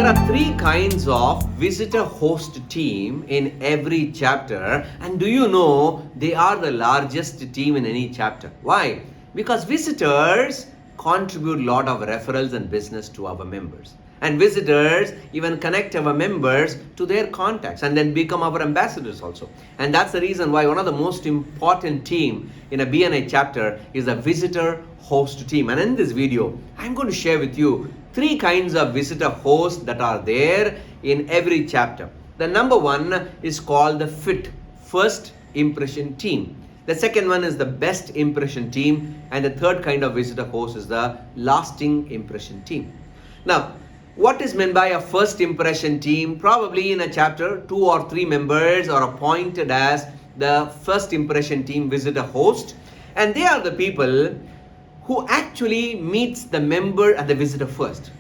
are three kinds of visitor host team in every chapter, and do you know they are the largest team in any chapter? Why? Because visitors contribute a lot of referrals and business to our members, and visitors even connect our members to their contacts and then become our ambassadors also. And that's the reason why one of the most important team in a BNI chapter is a visitor host team. And in this video I'm going to share with you three kinds of visitor hosts that are there in every chapter. The number one is called the first impression team. The second one is the best impression team, and the third kind of visitor host is the lasting impression team. Now, what is meant by a first impression team? Probably in a chapter, 2 or 3 members are appointed as the first impression team visitor host, and they are the people who actually meets the member and the visitor first.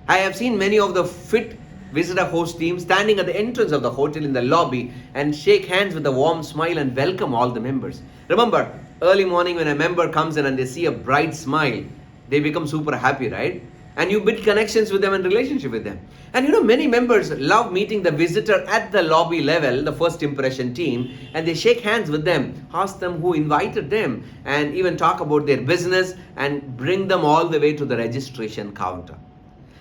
I have seen many of the visitor host teams standing at the entrance of the hotel in the lobby and shake hands with a warm smile and welcome all the members. Remember, early morning when a member comes in and they see a bright smile, they become super happy, right? And you build connections with them and relationship with them. And you know, many members love meeting the visitor at the lobby level, the first impression team, and they shake hands with them, ask them who invited them, and even talk about their business and bring them all the way to the registration counter.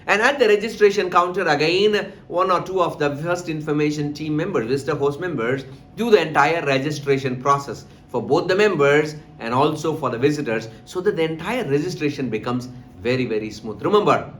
And at the registration counter, again, 1 or 2 of the first information team members, visitor host members, do the entire registration process for both the members and also for the visitors, so that the entire registration becomes very, very smooth. Remember,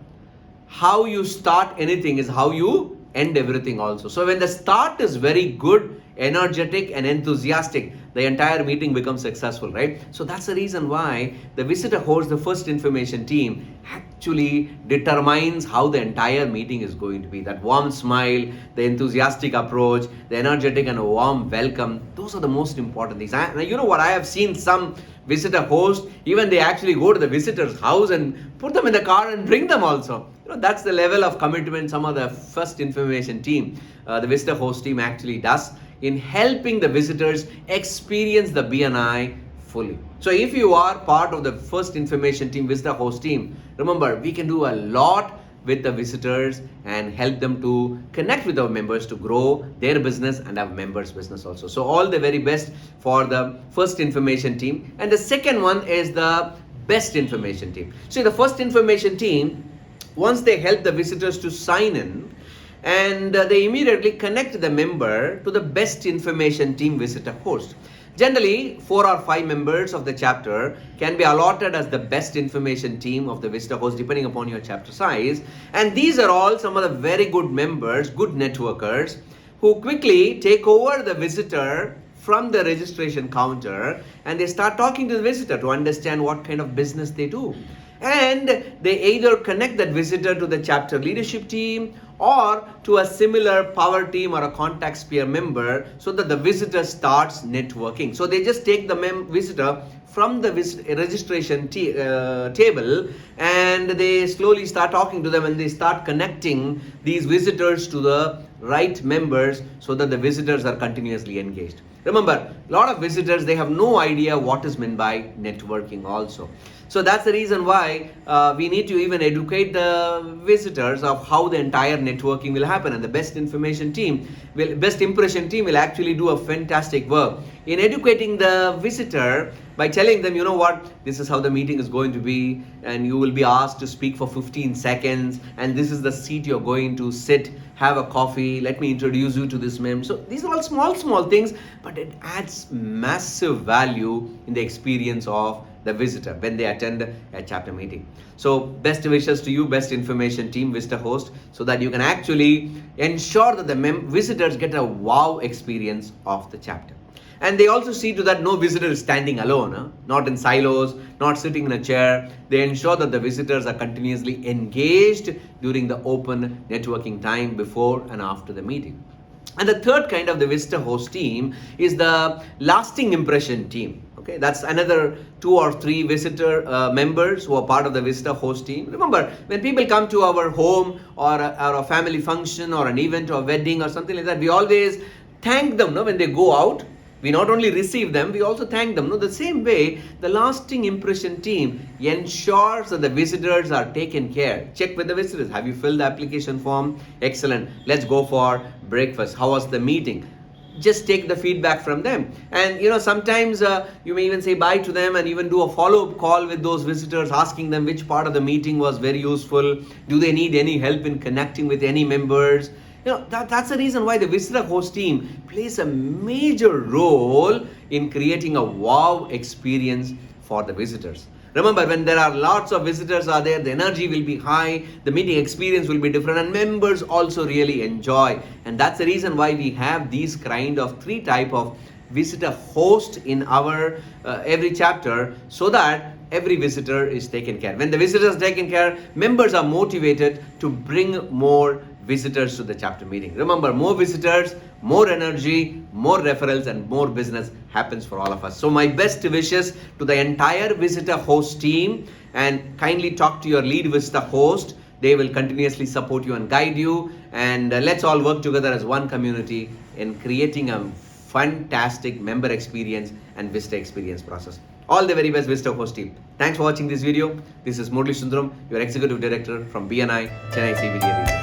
how you start anything is how you end everything also. So when the start is very good, energetic and enthusiastic, the entire meeting becomes successful, right? So that's the reason why the visitor host, the first information team, actually determines how the entire meeting is going to be. That warm smile, the enthusiastic approach, the energetic and warm welcome, those are the most important things. You know what, I have seen some visitor hosts, even they actually go to the visitor's house and put them in the car and bring them also. You know, that's the level of commitment some of the first information team, the visitor host team actually does in helping the visitors experience the BNI fully. So if you are part of the first information team, visitor host team, remember, we can do a lot with the visitors and help them to connect with our members to grow their business and our members' business also. So all the very best for the first information team. And the second one is the best information team. So the first information team, once they help the visitors to sign in, and they immediately connect the member to the best information team visitor host. Generally, 4 or 5 members of the chapter can be allotted as the best information team of the visitor host depending upon your chapter size. And these are all some of the very good members, good networkers, who quickly take over the visitor from the registration counter and they start talking to the visitor to understand what kind of business they do. And they either connect that visitor to the chapter leadership team or to a similar power team or a contact sphere member, so that the visitor starts networking. So they just take the visitor from the registration table and they slowly start talking to them and they start connecting these visitors to the right members so that the visitors are continuously engaged. Remember, a lot of visitors, they have no idea what is meant by networking also. So that's the reason why we need to even educate the visitors of how the entire networking will happen. And the best impression team will actually do a fantastic work in educating the visitor by telling them, you know what, this is how the meeting is going to be, and you will be asked to speak for 15 seconds, and this is the seat you're going to sit, have a coffee, let me introduce you to this mem. So these are all small things, but it adds massive value in the experience of the visitor when they attend a chapter meeting. So best wishes to you, best information team, visitor host, so that you can actually ensure that the visitors get a wow experience of the chapter. And they also see to that no visitor is standing alone, not in silos, not sitting in a chair. They ensure that the visitors are continuously engaged during the open networking time before and after the meeting. And the third kind of the visitor host team is the lasting impression team. Okay, that's another 2 or 3 visitor members who are part of the visitor host team. Remember, when people come to our home or a family function or an event or wedding or something like that, we always thank them when they go out. We not only receive them, we also thank them. No, the same way, the lasting impression team ensures that the visitors are taken care. Check with the visitors. Have you filled the application form? Excellent. Let's go for breakfast. How was the meeting? Just take the feedback from them. And sometimes you may even say bye to them and even do a follow-up call with those visitors, asking them which part of the meeting was very useful. Do they need any help in connecting with any members? That's the reason why the visitor host team plays a major role in creating a wow experience for the visitors. Remember, when there are lots of visitors are there, the energy will be high, the meeting experience will be different, and members also really enjoy. And that's the reason why we have these kind of 3 type of visitor host in our every chapter, so that every visitor is taken care. When the visitors are taken care, members are motivated to bring more visitors to the chapter meeting. Remember, more visitors, more energy, more referrals, and more business happens for all of us. So my best wishes to the entire visitor host team, and kindly talk to your lead visitor host. They will continuously support you and guide you, and let's all work together as one community in creating a fantastic member experience and visitor experience process. All the very best, visitor host team. Thanks for watching this video. This is Murli Sundaram, your Executive Director from BNI, Chennai CBD-A.